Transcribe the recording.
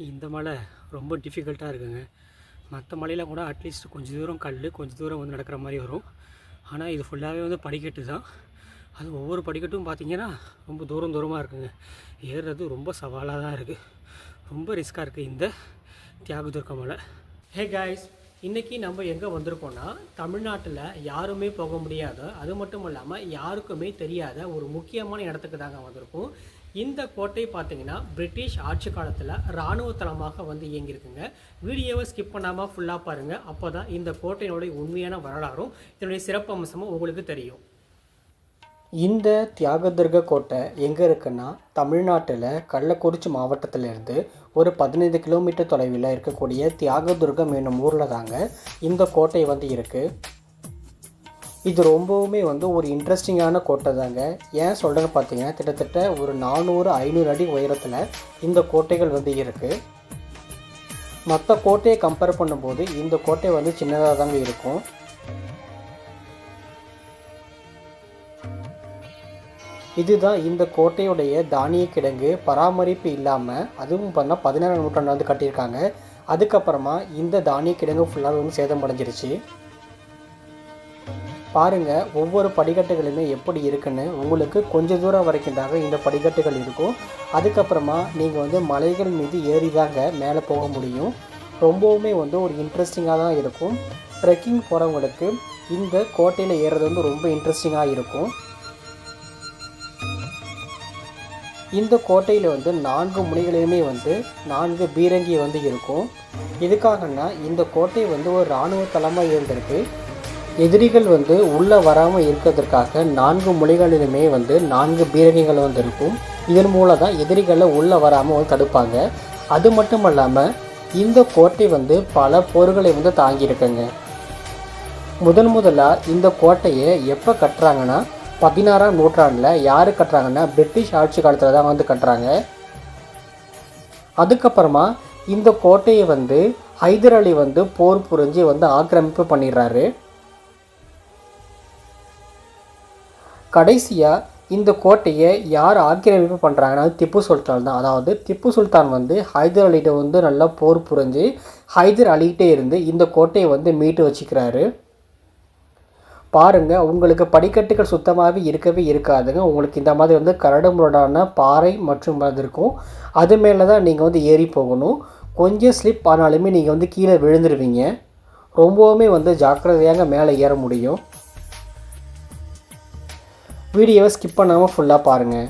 இந்த மலை ரொம்ப டிஃபிகல்ட்டாக இருக்குங்க. மற்ற மலையில் கூட அட்லீஸ்ட் கொஞ்சம் தூரம் கல், கொஞ்சம் தூரம் வந்து நடக்கிற மாதிரி வரும். ஆனால் இது ஃபுல்லாகவே வந்து படிக்கட்டு தான். அது ஒவ்வொரு படிக்கட்டும் பார்த்திங்கன்னா ரொம்ப தூரமாக இருக்குங்க. ஏறுறது ரொம்ப சவாலாக தான் இருக்குது. ரொம்ப ரிஸ்க்காக இருக்குது இந்த தியாகதுர்க மலை. ஹே காய்ஸ், இன்றைக்கி நம்ம எங்கே வந்திருக்கோன்னா, தமிழ்நாட்டில் யாருமே போக முடியாத, அது மட்டும் இல்லாமல் யாருக்குமே தெரியாத ஒரு முக்கியமான இடத்துக்கு தாங்க வந்திருக்கோம். இந்த கோட்டை பார்த்திங்கன்னா பிரிட்டிஷ் ஆட்சி காலத்தில் இராணுவ தளமாக வந்து இயங்கியிருக்குங்க. வீடியோவை ஸ்கிப் பண்ணாமல் ஃபுல்லாக பாருங்கள். அப்போ தான் இந்த கோட்டையினுடைய உண்மையான வரலாறும் இதனுடைய சிறப்பு அம்சமும் உங்களுக்கு தெரியும். இந்த தியாகதுர்க கோட்டை எங்கே இருக்குன்னா, தமிழ்நாட்டில் கள்ளக்குறிச்சி மாவட்டத்திலேருந்து ஒரு 15 கிலோமீட்டர் தொலைவில் இருக்கக்கூடிய தியாகதுர்கம் என்னும் ஊரில் தாங்க இந்த கோட்டை வந்து இருக்குது. இது ரொம்பவுமே வந்து ஒரு இன்ட்ரெஸ்டிங்கான கோட்டை தாங்க. ஏன் சொல்கிறேன்னு பார்த்தீங்கன்னா, கிட்டத்தட்ட ஒரு 400-500 அடி உயரத்தில் இந்த கோட்டைகள் வந்து இருக்குது. மற்ற கோட்டையை கம்பேர் பண்ணும்போது இந்த கோட்டை வந்து சின்னதாக தாங்க இருக்கும். இதுதான் இந்த கோட்டையுடைய தானிய கிடங்கு. பராமரிப்பு இல்லாமல், அதுவும் பண்ணால் 16ஆம் நூற்றாண்டு வந்து கட்டியிருக்காங்க. அதுக்கப்புறமா இந்த தானிய கிடங்கு ஃபுல்லாக வந்து சேதமடைஞ்சிருச்சு. பாருங்கள், ஒவ்வொரு படிக்கட்டுகளுமே எப்படி இருக்குன்னு. உங்களுக்கு கொஞ்சம் தூரம் வரைக்கும் தாங்க இந்த படிக்கட்டுகள் இருக்கும். அதுக்கப்புறமா நீங்கள் வந்து மலைகள் மீது ஏறி தாங்க மேலே போக முடியும். ரொம்பவுமே வந்து ஒரு இன்ட்ரெஸ்டிங்காக தான் இருக்கும். ட்ரெக்கிங் போகிறவங்களுக்கு இந்த கோட்டையில் ஏறுறது வந்து ரொம்ப இன்ட்ரெஸ்டிங்காக இருக்கும். இந்த கோட்டையில் வந்து 4 முனைகளிலுமே வந்து 4 பீரங்கி வந்து இருக்கும். எதுக்காகனா, இந்த கோட்டை வந்து ஒரு இராணுவ தளமாக இருந்திருக்கு. எதிரிகள் வந்து உள்ளே வராமல் இருக்கிறதுக்காக 4 முனைகளிலுமே வந்து 4 பீரங்கிகள் வந்து இருக்கும். இதன் மூலம் தான் எதிரிகளை உள்ளே வராமல் வந்து தடுப்பாங்க. அது மட்டும் இல்லாமல் இந்த கோட்டை வந்து பல போர்களை வந்து தாங்கியிருக்குங்க. முதலாக இந்த கோட்டையை எப்போ கட்டுறாங்கன்னா, 16ஆம் நூற்றாண்டில். யார் கட்டுறாங்கன்னா, பிரிட்டிஷ் ஆட்சி காலத்தில் தான் வந்து கட்டுறாங்க. அதுக்கப்புறமா இந்த கோட்டையை வந்து ஹைதர் அலி வந்து போர் புரிஞ்சு வந்து ஆக்கிரமிப்பு பண்ணிடுறாரு. கடைசியாக இந்த கோட்டையை யார் ஆக்கிரமிப்பு பண்ணுறாங்கன்னா, திப்பு சுல்தான் தான். அதாவது திப்பு சுல்தான் வந்து ஹைதர் அலிகிட்ட வந்து நல்லா போர் புரிஞ்சு ஹைதர் அலிகிட்டே இருந்து இந்த கோட்டையை வந்து மீட்டு வச்சுக்கிறாரு. பாருங்கள், உங்களுக்கு படிக்கட்டுகள் சுத்தமாகவே இருக்கவே இருக்காதுங்க. உங்களுக்கு இந்த மாதிரி வந்து கரடுமுரடான பாறை மற்றும் அது இருக்கும். அது மேலே தான் நீங்கள் வந்து ஏறி போகணும். கொஞ்சம் ஸ்லிப் ஆனாலுமே நீங்கள் வந்து கீழே விழுந்துருவீங்க. ரொம்பவுமே வந்து ஜாக்கிரதையாக மேலே ஏற முடியும். வீடியோவை ஸ்கிப் பண்ணாமல் ஃபுல்லாக பாருங்கள்.